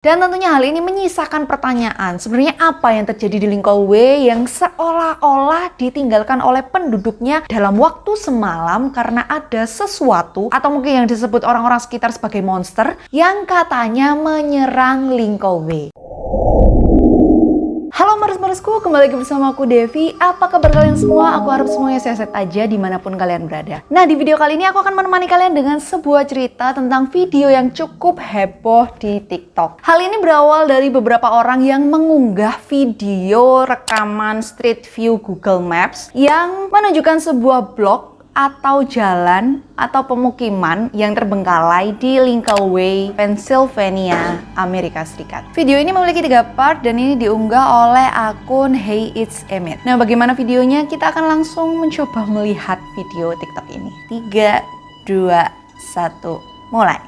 Dan tentunya hal ini menyisakan pertanyaan, sebenarnya apa yang terjadi di Lincolnway yang seolah-olah ditinggalkan oleh penduduknya dalam waktu semalam karena ada sesuatu atau mungkin yang disebut orang-orang sekitar sebagai monster yang katanya menyerang Lincolnway. Halo Maris-Marisku, kembali lagi bersama aku Devi. Apa kabar kalian semua? Aku harap semuanya sehat-sehat aja dimanapun kalian berada. Nah, di video kali ini aku akan menemani kalian dengan sebuah cerita tentang video yang cukup heboh di TikTok. Hal ini berawal dari beberapa orang yang mengunggah video rekaman Street View Google Maps yang menunjukkan sebuah blok atau jalan atau pemukiman yang terbengkalai di Lincolnway, Pennsylvania, Amerika Serikat. Video ini memiliki 3 part dan ini diunggah oleh akun Hey It's Emmett. Nah, bagaimana videonya? Kita akan langsung mencoba melihat video TikTok ini. 3, 2, 1, mulai.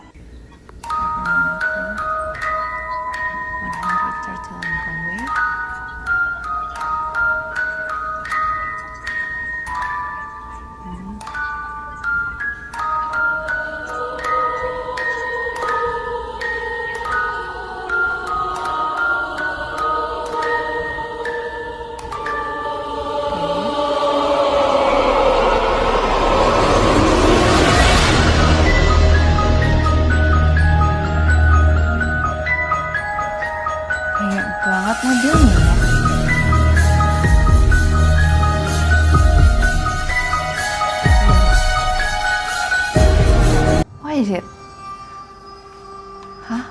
Banyak banget mobilnya ya. What is it? Hah?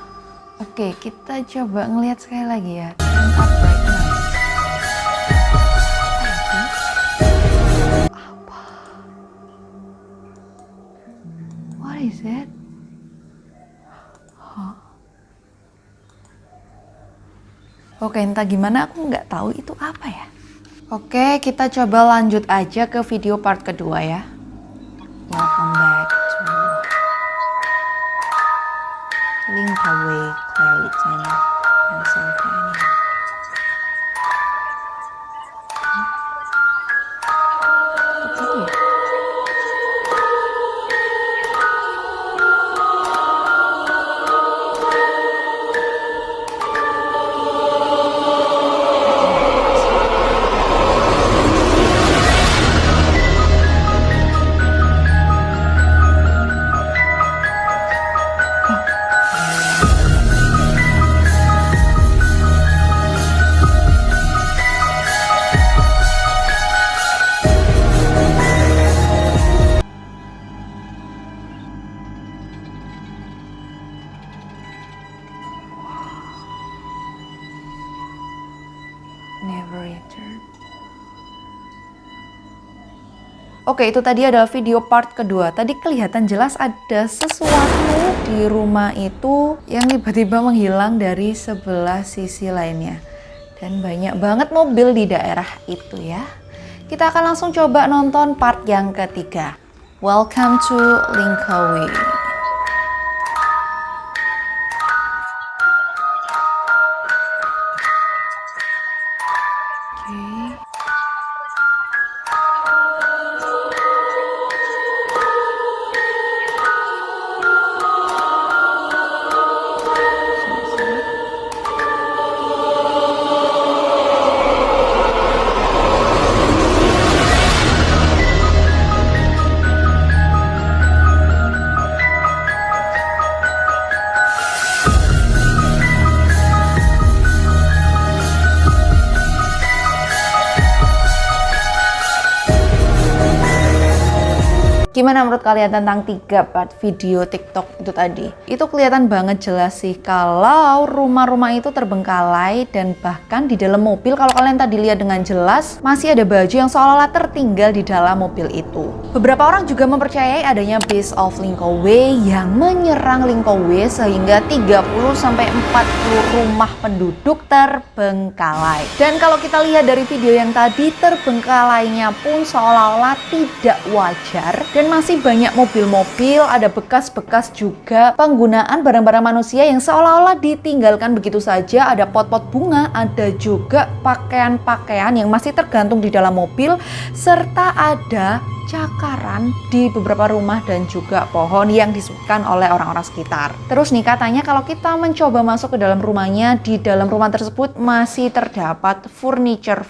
Oke, kita coba ngelihat sekali lagi ya. Turn up right now. Apa? What is it? Huh? Oke, entah gimana aku nggak tahu itu apa ya. Oke, kita coba lanjut aja ke video part kedua ya. Welcome back to Lincolnway, Claritin, Pennsylvania. Apa itu ya? Never return. Oke, itu tadi adalah video part kedua. Tadi kelihatan jelas ada sesuatu di rumah itu yang tiba-tiba menghilang dari sebelah sisi lainnya. Dan banyak banget mobil di daerah itu ya. Kita akan langsung coba nonton part yang ketiga. Welcome to Lincolnway. Gimana menurut kalian tentang 3 part video TikTok itu tadi? Itu kelihatan banget jelas sih kalau rumah-rumah itu terbengkalai dan bahkan di dalam mobil kalau kalian tadi lihat dengan jelas masih ada baju yang seolah-olah tertinggal di dalam mobil itu. Beberapa orang juga mempercayai adanya Beast of Lincolnway yang menyerang Lincolnway sehingga 30-40 rumah penduduk terbengkalai. Dan kalau kita lihat dari video yang tadi, terbengkalainya pun seolah-olah tidak wajar. Dan masih banyak mobil-mobil, ada bekas-bekas juga penggunaan barang-barang manusia yang seolah-olah ditinggalkan begitu saja. Ada pot-pot bunga, ada juga pakaian-pakaian yang masih tergantung di dalam mobil, serta ada cakaran di beberapa rumah dan juga pohon yang disebutkan oleh orang-orang sekitar. Terus nih katanya kalau kita mencoba masuk ke dalam rumahnya, di dalam rumah tersebut masih terdapat furniture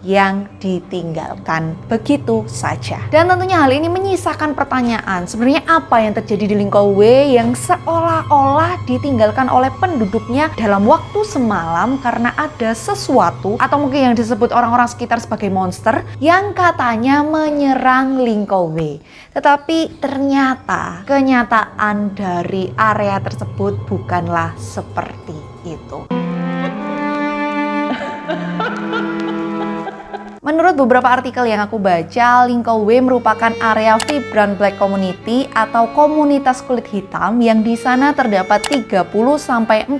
yang ditinggalkan begitu saja. Dan tentunya hal ini menyisakan pertanyaan, sebenarnya apa yang terjadi di Lincoln Way yang seolah-olah ditinggalkan oleh penduduknya dalam waktu semalam karena ada sesuatu atau mungkin yang disebut orang-orang sekitar sebagai monster yang katanya menyerang Lincoln Way. Tetapi ternyata kenyataan dari area tersebut bukanlah seperti itu. Menurut beberapa artikel yang aku baca, Lincoln Way merupakan area vibrant black community atau komunitas kulit hitam yang di sana terdapat 30-40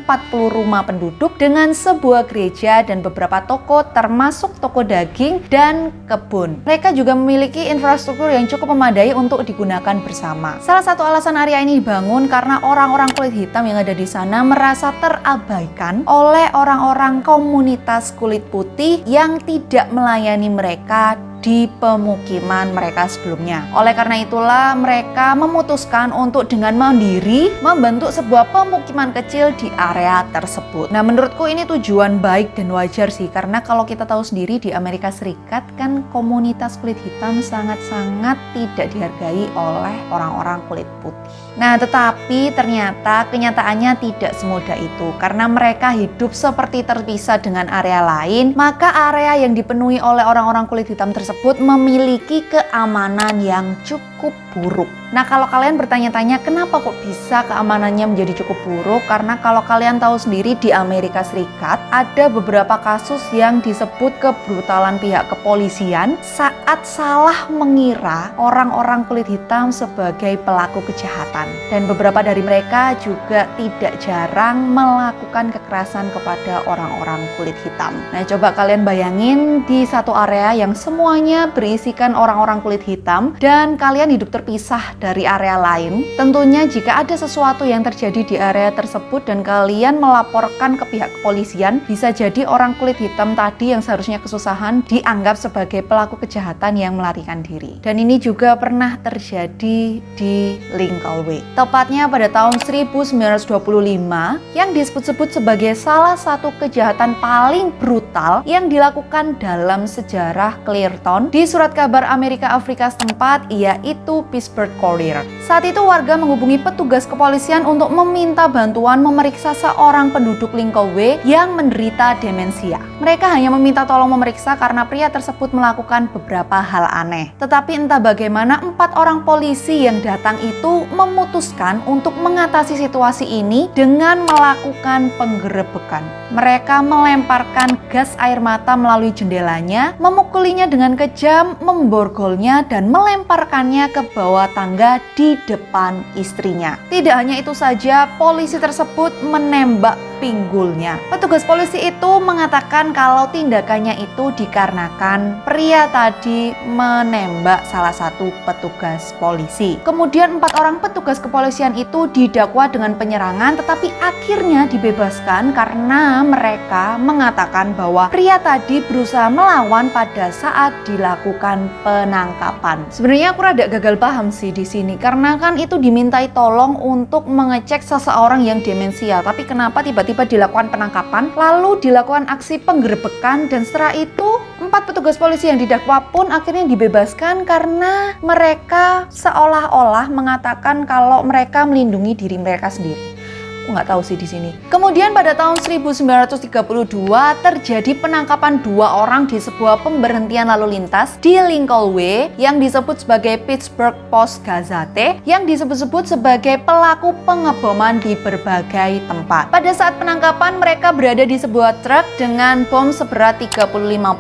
rumah penduduk dengan sebuah gereja dan beberapa toko termasuk toko daging dan kebun. Mereka juga memiliki infrastruktur yang cukup memadai untuk digunakan bersama. Salah satu alasan area ini dibangun karena orang-orang kulit hitam yang ada di sana merasa terabaikan oleh orang-orang komunitas kulit putih yang tidak melayani mereka di pemukiman mereka sebelumnya. Oleh karena itulah mereka memutuskan untuk dengan mandiri membentuk sebuah pemukiman kecil di area tersebut. Nah, menurutku ini tujuan baik dan wajar sih, karena kalau kita tahu sendiri di Amerika Serikat kan komunitas kulit hitam sangat-sangat tidak dihargai oleh orang-orang kulit putih. Nah, tetapi ternyata kenyataannya tidak semudah itu. Karena mereka hidup seperti terpisah dengan area lain, maka area yang dipenuhi oleh orang-orang kulit hitam tersebut memiliki keamanan yang cukup buruk. Nah, kalau kalian bertanya-tanya kenapa kok bisa keamanannya menjadi cukup buruk? Karena kalau kalian tahu sendiri di Amerika Serikat ada beberapa kasus yang disebut kebrutalan pihak kepolisian saat salah mengira orang-orang kulit hitam sebagai pelaku kejahatan. Dan beberapa dari mereka juga tidak jarang melakukan kekerasan kepada orang-orang kulit hitam. Nah, coba kalian bayangin di satu area yang semuanya berisikan orang-orang kulit hitam dan kalian hidup terpisah dari area lain. Tentunya jika ada sesuatu yang terjadi di area tersebut dan kalian melaporkan ke pihak kepolisian, bisa jadi orang kulit hitam tadi yang seharusnya kesusahan dianggap sebagai pelaku kejahatan yang melarikan diri. Dan ini juga pernah terjadi di Lincoln Way. Tepatnya pada tahun 1925 yang disebut-sebut sebagai salah satu kejahatan paling brutal yang dilakukan dalam sejarah Clearton di surat kabar Amerika Afrika setempat, yaitu Pittsburgh Courier. Saat itu warga menghubungi petugas kepolisian untuk meminta bantuan memeriksa seorang penduduk Lincoln Way yang menderita demensia. Mereka hanya meminta tolong memeriksa karena pria tersebut melakukan beberapa hal aneh. Tetapi entah bagaimana 4 orang polisi yang datang itu memutuskan untuk mengatasi situasi ini dengan melakukan penggerebekan. Mereka melemparkan gas air mata melalui jendelanya, memukulinya dengan kejam, memborgolnya dan melemparkannya ke bawah tangga di depan istrinya. Tidak hanya itu saja, polisi tersebut menembak pinggulnya. Petugas polisi itu mengatakan kalau tindakannya itu dikarenakan pria tadi menembak salah satu petugas polisi. Kemudian 4 orang petugas kepolisian itu didakwa dengan penyerangan, tetapi akhirnya dibebaskan karena mereka mengatakan bahwa pria tadi berusaha melawan pada saat dilakukan penangkapan. Sebenarnya aku rada gagal paham sih di sini, karena kan itu dimintai tolong untuk mengecek seseorang yang demensia, tapi kenapa tiba-tiba dilakukan penangkapan, lalu dilakukan aksi penggerebekan, dan setelah itu 4 petugas polisi yang didakwa pun akhirnya dibebaskan karena mereka seolah-olah mengatakan kalau mereka melindungi diri mereka sendiri. Nggak tahu sih di sini. Kemudian pada tahun 1932 terjadi penangkapan 2 orang di sebuah pemberhentian lalu lintas di Lincoln Way yang disebut sebagai Pittsburgh Post Gazette, yang disebut-sebut sebagai pelaku pengeboman di berbagai tempat. Pada saat penangkapan mereka berada di sebuah truk dengan bom seberat 35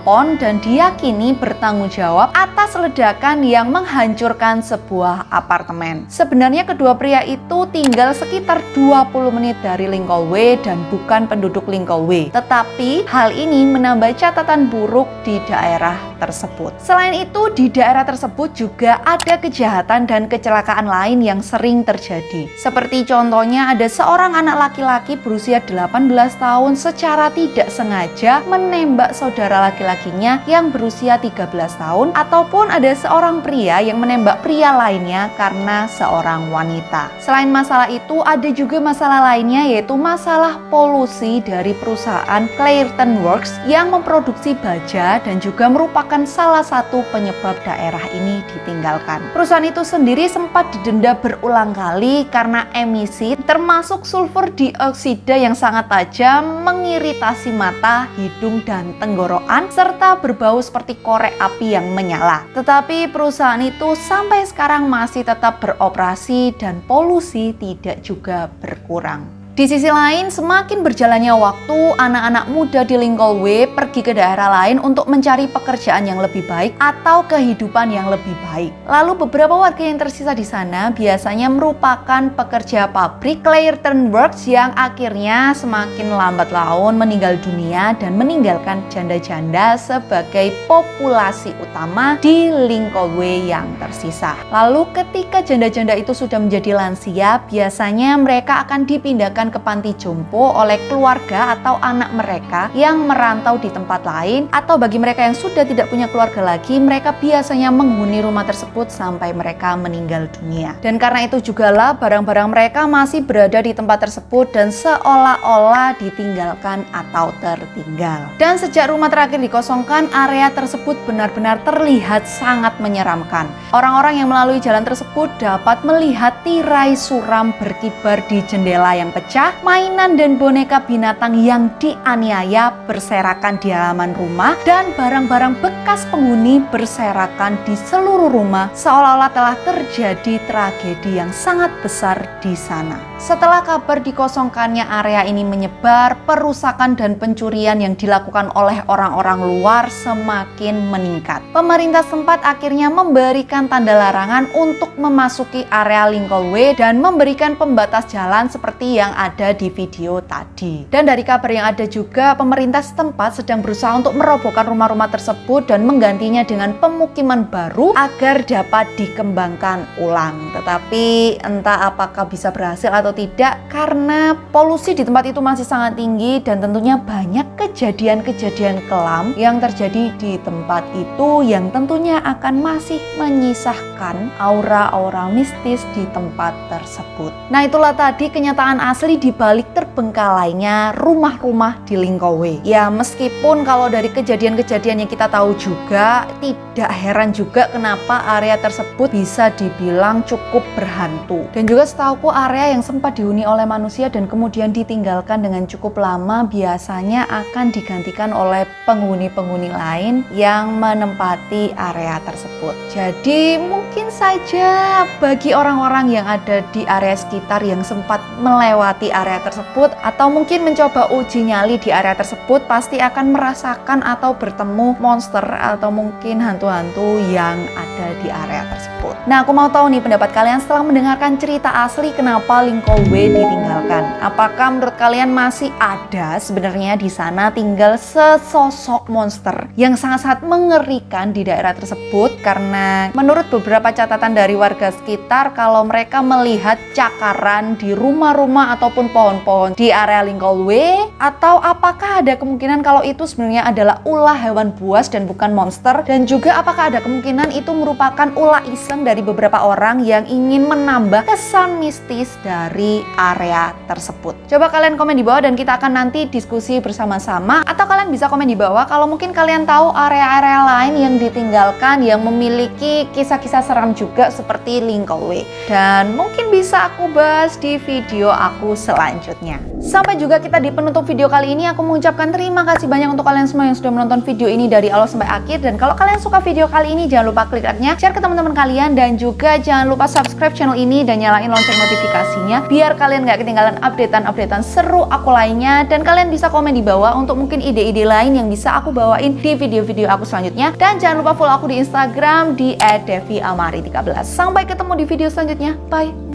pon dan diyakini bertanggung jawab atas ledakan yang menghancurkan sebuah apartemen. Sebenarnya kedua pria itu tinggal sekitar 20 menit dari Lincoln Way dan bukan penduduk Lincoln Way. Tetapi hal ini menambah catatan buruk di daerah tersebut. Selain itu, di daerah tersebut juga ada kejahatan dan kecelakaan lain yang sering terjadi. Seperti contohnya ada seorang anak laki-laki berusia 18 tahun secara tidak sengaja menembak saudara laki-lakinya yang berusia 13 tahun, ataupun ada seorang pria yang menembak pria lainnya karena seorang wanita. Selain masalah itu, ada juga masalah lainnya, yaitu masalah polusi dari perusahaan Clairton Works yang memproduksi baja dan juga merupakan salah satu penyebab daerah ini ditinggalkan. Perusahaan itu sendiri sempat didenda berulang kali karena emisi termasuk sulfur dioksida yang sangat tajam, mengiritasi mata, hidung, dan tenggorokan, serta berbau seperti korek api yang menyala. Tetapi perusahaan itu sampai sekarang masih tetap beroperasi dan polusi tidak juga berkurang. Di sisi lain, semakin berjalannya waktu, anak-anak muda di Lincoln Way pergi ke daerah lain untuk mencari pekerjaan yang lebih baik atau kehidupan yang lebih baik. Lalu beberapa warga yang tersisa di sana biasanya merupakan pekerja pabrik Clairton Works yang akhirnya semakin lambat laun meninggal dunia dan meninggalkan janda-janda sebagai populasi utama di Lincoln Way yang tersisa. Lalu ketika janda-janda itu sudah menjadi lansia, biasanya mereka akan dipindahkan ke panti jompo oleh keluarga atau anak mereka yang merantau di tempat lain, atau bagi mereka yang sudah tidak punya keluarga lagi, mereka biasanya menghuni rumah tersebut sampai mereka meninggal dunia. Dan karena itu jugalah barang-barang mereka masih berada di tempat tersebut dan seolah-olah ditinggalkan atau tertinggal. Dan sejak rumah terakhir dikosongkan, area tersebut benar-benar terlihat sangat menyeramkan. Orang-orang yang melalui jalan tersebut dapat melihat tirai suram berkibar di jendela yang pecah, mainan dan boneka binatang yang dianiaya berserakan di halaman rumah, dan barang-barang bekas penghuni berserakan di seluruh rumah, seolah-olah telah terjadi tragedi yang sangat besar di sana. Setelah kabar dikosongkannya area ini menyebar, perusakan dan pencurian yang dilakukan oleh orang-orang luar semakin meningkat. Pemerintah setempat akhirnya memberikan tanda larangan untuk memasuki area Lincoln Way dan memberikan pembatas jalan seperti yang ada di video tadi. Dan dari kabar yang ada juga, pemerintah setempat sedang berusaha untuk merobohkan rumah-rumah tersebut dan menggantinya dengan pemukiman baru agar dapat dikembangkan ulang. Tetapi entah apakah bisa berhasil atau tidak, karena polusi di tempat itu masih sangat tinggi dan tentunya banyak kejadian-kejadian kelam yang terjadi di tempat itu yang tentunya akan masih menyisahkan aura-aura mistis di tempat tersebut. Nah, itulah tadi kenyataan asli di balik terbengkalainya rumah-rumah di Lincoln Way. Ya, meskipun kalau dari kejadian-kejadian yang kita tahu juga, tidak heran juga kenapa area tersebut bisa dibilang cukup berhantu. Dan juga setahuku area yang sempat dihuni oleh manusia dan kemudian ditinggalkan dengan cukup lama biasanya akan digantikan oleh penghuni-penghuni lain yang menempati area tersebut. Jadi mungkin saja bagi orang-orang yang ada di area sekitar yang sempat melewati area tersebut atau mungkin mencoba uji nyali di area tersebut, pasti akan merasakan atau bertemu monster atau mungkin hantu-hantu yang ada di area tersebut. Nah, aku mau tahu nih pendapat kalian setelah mendengarkan cerita asli kenapa Lincoln Way ditinggalkan. Apakah menurut kalian masih ada sebenarnya di sana tinggal sesosok monster yang sangat-sangat mengerikan di daerah tersebut? Karena menurut beberapa catatan dari warga sekitar, kalau mereka melihat cakaran di rumah-rumah ataupun pohon-pohon di area Lincoln Way, atau apakah ada kemungkinan kalau itu sebenarnya adalah ulah hewan buas dan bukan monster? Dan juga apakah ada kemungkinan itu merupakan ulah iseng dari beberapa orang yang ingin menambah kesan mistis dari area tersebut? Coba kalian komen di bawah dan kita akan nanti diskusi bersama-sama, atau kalian bisa komen di bawah kalau mungkin kalian tahu area-area lain yang ditinggalkan yang memiliki kisah-kisah seram juga seperti Lincoln Way, dan mungkin bisa aku bahas di video aku selanjutnya. Sampai juga kita di penutup video kali ini. Aku mengucapkan terima kasih banyak untuk kalian semua yang sudah menonton video ini dari awal sampai akhir. Dan kalau kalian suka video kali ini, jangan lupa klik like-nya, share ke teman-teman kalian, dan juga jangan lupa subscribe channel ini dan nyalain lonceng notifikasinya biar kalian gak ketinggalan updatean-updatean seru aku lainnya. Dan kalian bisa komen di bawah untuk mungkin ide-ide lain yang bisa aku bawain di video-video aku selanjutnya. Dan jangan lupa follow aku di Instagram di @deviamari13. Sampai ketemu di video selanjutnya. Bye!